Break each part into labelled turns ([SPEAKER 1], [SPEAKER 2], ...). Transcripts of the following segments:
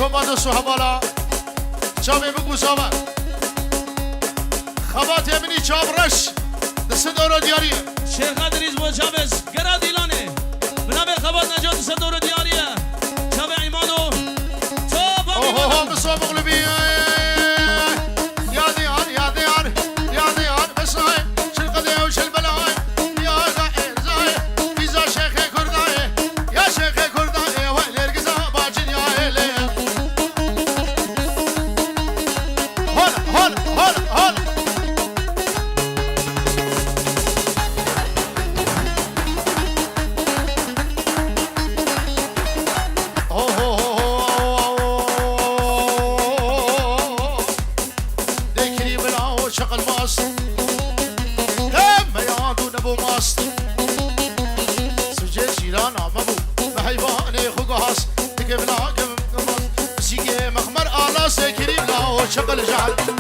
[SPEAKER 1] کماندو صحبالا چاوی بگو زاور خبات یمینی چاورش دست دورو دیاریه
[SPEAKER 2] شیخ ادریس بو چاوز گرا دیلانه بنابه خبات نجات دست دورو دیاریه چاوی ایمانو تو با
[SPEAKER 1] اوه بسوا مغلبی شغل جعل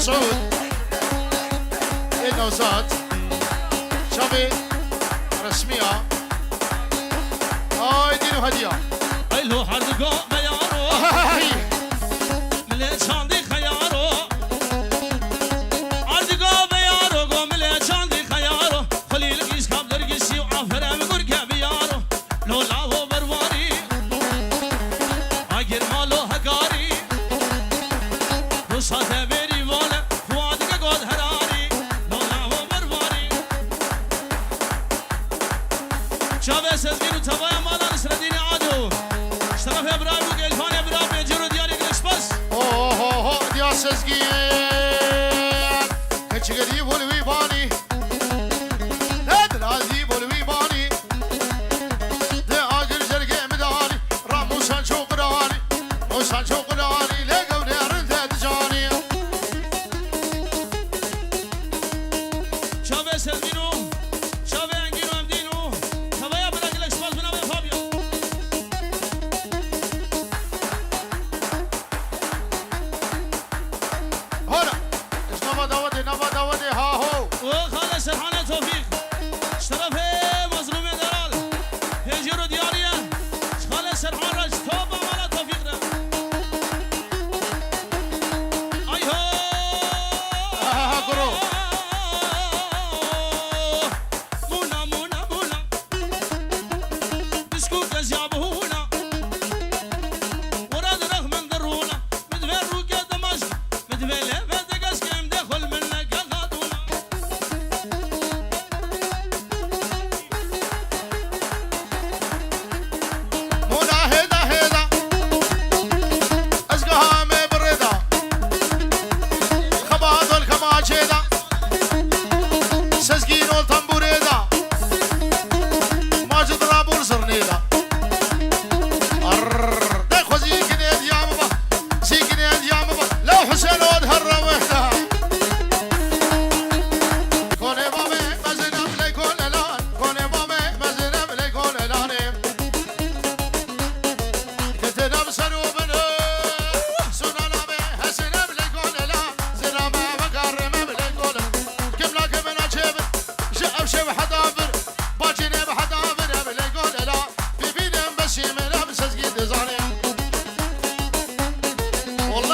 [SPEAKER 1] مسعود النوزات شافي رسمية هاي دينو هدية
[SPEAKER 2] هاي لو حرقو بيارو ملي شاندي خيارو حرقو بيارو قو ملي شاندي خيارو خليل كيس كاب درقسي وعافر مقرقع بيارو لو لاو برواري اجر مالو هقاري وصاته بيري وانا خوادك قود هراري لو لاو برواري شابه سزقين وتبايا مالا نسرديني عادو اشترف يا ابراهيم وقلفان يا ابراهيم يجروا دياري قلش بس
[SPEAKER 1] اوه ديار سزقين كتشقري بولوي باني نادرازي بولوي باني دي عاقل جرقي مداني رامو سانشو قراني وسانشو قراني لقوا نار تجاني
[SPEAKER 2] شابه سزقينو شابه انقينو امدينو تبايا بلا قلش بس بنا بنا فابيو
[SPEAKER 1] هلا ايش نبا داودي ها هو
[SPEAKER 2] وخالد سرحانة توفيق اشترف مظلوم درال هجروا دياريا خالد سرحان راج توبة مالا توفيق ده اي هو
[SPEAKER 1] قرو
[SPEAKER 2] مونا مونا مونا ديسكو كزيابهونا وراد رغم درونا مدفر روكا دمشق مدفلة فتقس كم دخل منك غادونا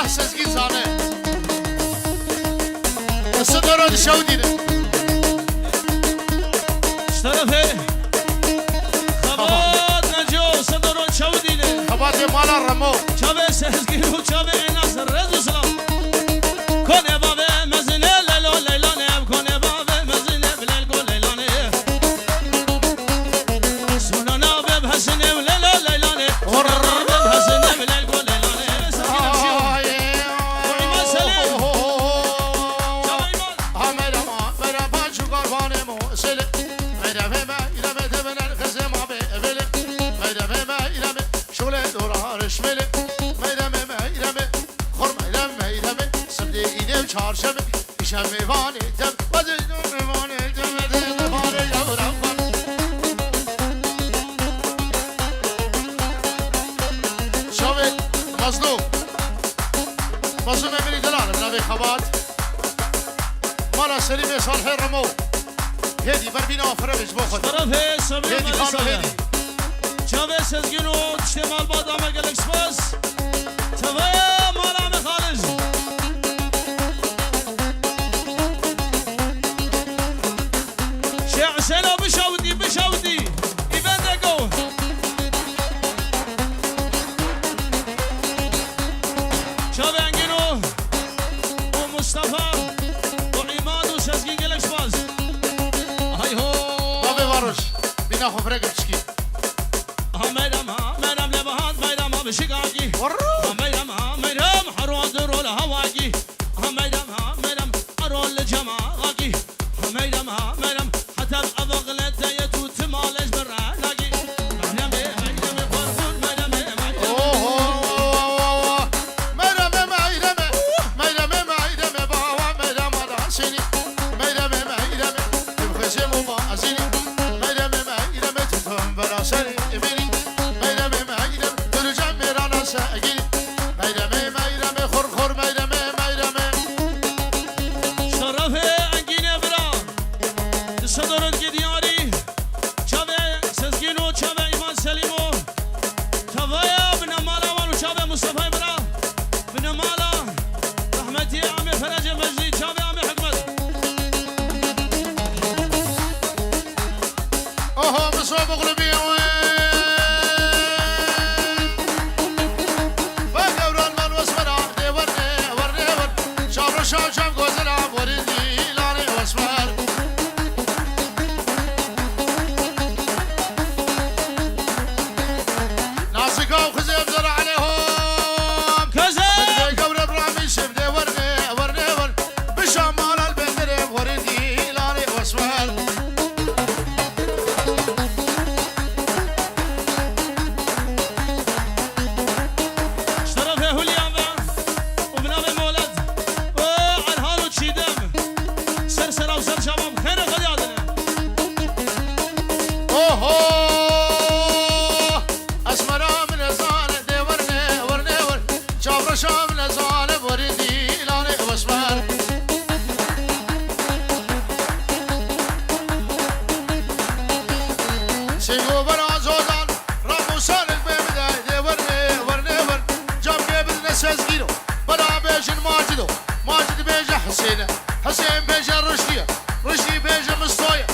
[SPEAKER 1] سزگی زانه صدر شو دیره
[SPEAKER 2] طرفه خبات نجو صدر شودینه
[SPEAKER 1] خبات مالا رمو
[SPEAKER 2] چاوه سزگیرو چاوه ایناس رزو سلام کنه بابه مزنه لیلو لیلانه کنه بابه مزنه بلیل گو لیلانه سونانا به بحسنه لیلو لیلانه به بحسنه بلیل گو لیلانه سزگیرم شیو و ایمان سلیم چاوه ایمان
[SPEAKER 1] همه ما برا پانچو کاروانه مو سله میرم ما ایرم دبنر خزه ما به اوله میرم ما ایرم شغل دورارش مله میرم ما ایرم خور میرم سمده اینه چارشمه ایشم میوانه دم بده میوانه دم بده میوانه یورم شاوه مظلوم میبینی دلالم نوی خبات مالا سلیم صالح رمو هدی بر بینا آفره بج بخود
[SPEAKER 2] طرفه سبیل
[SPEAKER 1] هدی خانو
[SPEAKER 2] مالی
[SPEAKER 1] هدی
[SPEAKER 2] چاوه سزگیرو اجتمال باد آمه گلک سپاس چاوه مالا مخالج شیع سینا بشاودی ایوان دگو چاوه انگیرو و مصطفى و ایمان و سزگی گلک سپاس های هو
[SPEAKER 1] بابه واروش بینا خفره گفچکی
[SPEAKER 2] ميرم لبهات ميرم بشقاقي
[SPEAKER 1] ورو
[SPEAKER 2] ميرم حروان درو لهواقي ميرم أرول لجماقي ميرم حتى الأبغ لديتو تمالج برالاقي ميرم فرفون ميرم
[SPEAKER 1] اوه میرم باوا میرم آدانسینی میرم تبخشی مبازینی میرم تفهم براسنی امینی میرم درجم میران ساگینی میرم خور میرم
[SPEAKER 2] شرف انگینه برا صدرت گدیاری چاوه سزگینو چاوه ایمان سلیمو چاوه بنمالا وانو چاوه مصطفی برا بنمالا رحمتی عمی فرج مجدی چاوه عمی حکمت
[SPEAKER 1] اوه مصوب قلبي فقوران من واسمرا ورني شامر شام غزلا ورندي لاني واسمر ناسكا وخزيب زرع عليهم
[SPEAKER 2] كذا
[SPEAKER 1] قبر ابراهيم شبدي ورني بشمال البندر ورندي لاني واسمر
[SPEAKER 2] شرف هوليان وبنام مولد وعنهان وتشيدم سرسرة وسر شباب خير خليادنا
[SPEAKER 1] اوه اسمرا من زانه دي ورني جابر شام لزانه وردي لاني واسمر سيغو برا زوزان رامو سالك بمدى دي ورني جاب قبل نسزقينو برا بيجن ماجد بيجا حسين بيجا رشدي بيجا مصطوية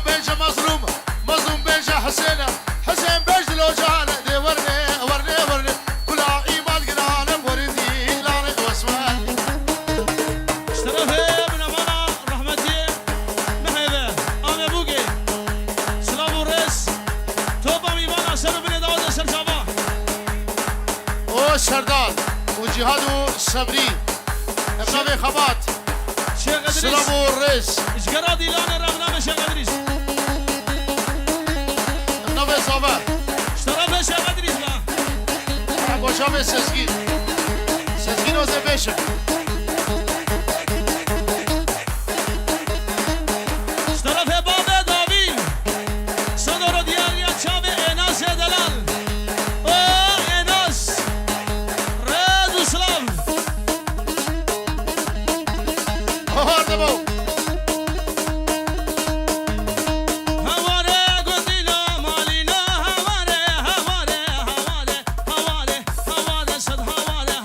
[SPEAKER 1] بيجا مظلوم بيجا حسين بيجا الوجهانة دي ورني كلها ايمان قرانة وردي لاني واسمر
[SPEAKER 2] شرف بنمالا رحمتي محيبة آمي بوكي سلام ورس توبا ميبانا سر بني داود سر شابا
[SPEAKER 1] او سردار وجهاد صبري ابن خبات
[SPEAKER 2] شيخ ادريس
[SPEAKER 1] سلام الرئيس
[SPEAKER 2] اشقرا ديلان رغنام شيخ ادريس
[SPEAKER 1] ابن صباح
[SPEAKER 2] شرف شيخ ادريس لا
[SPEAKER 1] ابو شام سزگین و زبیشم
[SPEAKER 2] شرف باب داوی صدر دیار چاو ایناس دلال او ایناس رد اسلام
[SPEAKER 1] هارده بو
[SPEAKER 2] هواره گندینا مالینا هواره صد هواره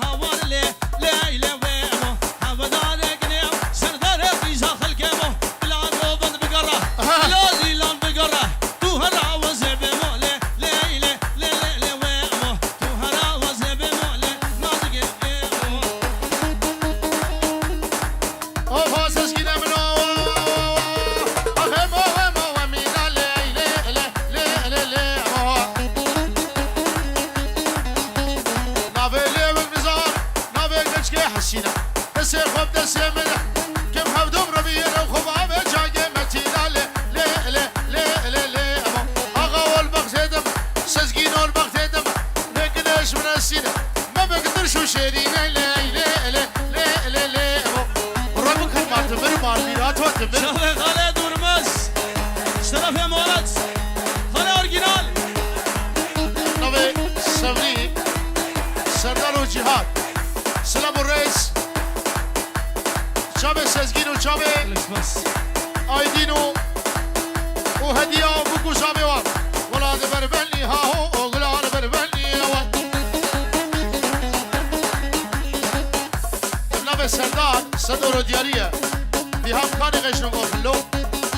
[SPEAKER 1] عشق حسینه دست خوب دست منه کم هفدوم رو بیاره خوب آبه جاگه متینا لی لی لی لی لی لی آقا والبخت دم سزگین والبخت دم نکنش من السینه ما بقدر شو شیرینه لی لی لی لی لی لی ربك المعتبر مع البيرات وتبر
[SPEAKER 2] شاف خاله دورمز اشتراف امارات خاله اورجينال
[SPEAKER 1] نوي سمري سردار وجهاد سلام الرئيس شابه سزگین و شابه
[SPEAKER 2] بس
[SPEAKER 1] آیدینو و هدیه و بکو شابه وان ولاد بربنی ها هو اغلان بربنی وان نوي سردار صدر دیاریه بی هم کاری قشنو گفلو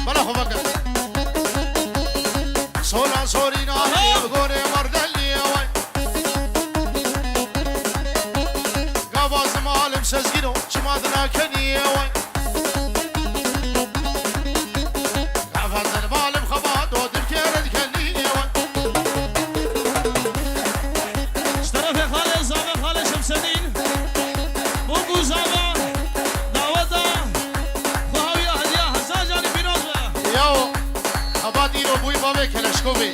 [SPEAKER 1] بلا خوبکر سولا سورینا بگونه مردلی وان قواز مالم سزگینو چمادنا کنی وان قفازن مالم خباد و دل کرد کنی وان
[SPEAKER 2] اشتراف خاله زاوه خاله شمسدین بوگو زاوه دعوتا خواهوی هدیه حسا جانی بیناز
[SPEAKER 1] یاو خباد اینو بوی بابه کلشکوی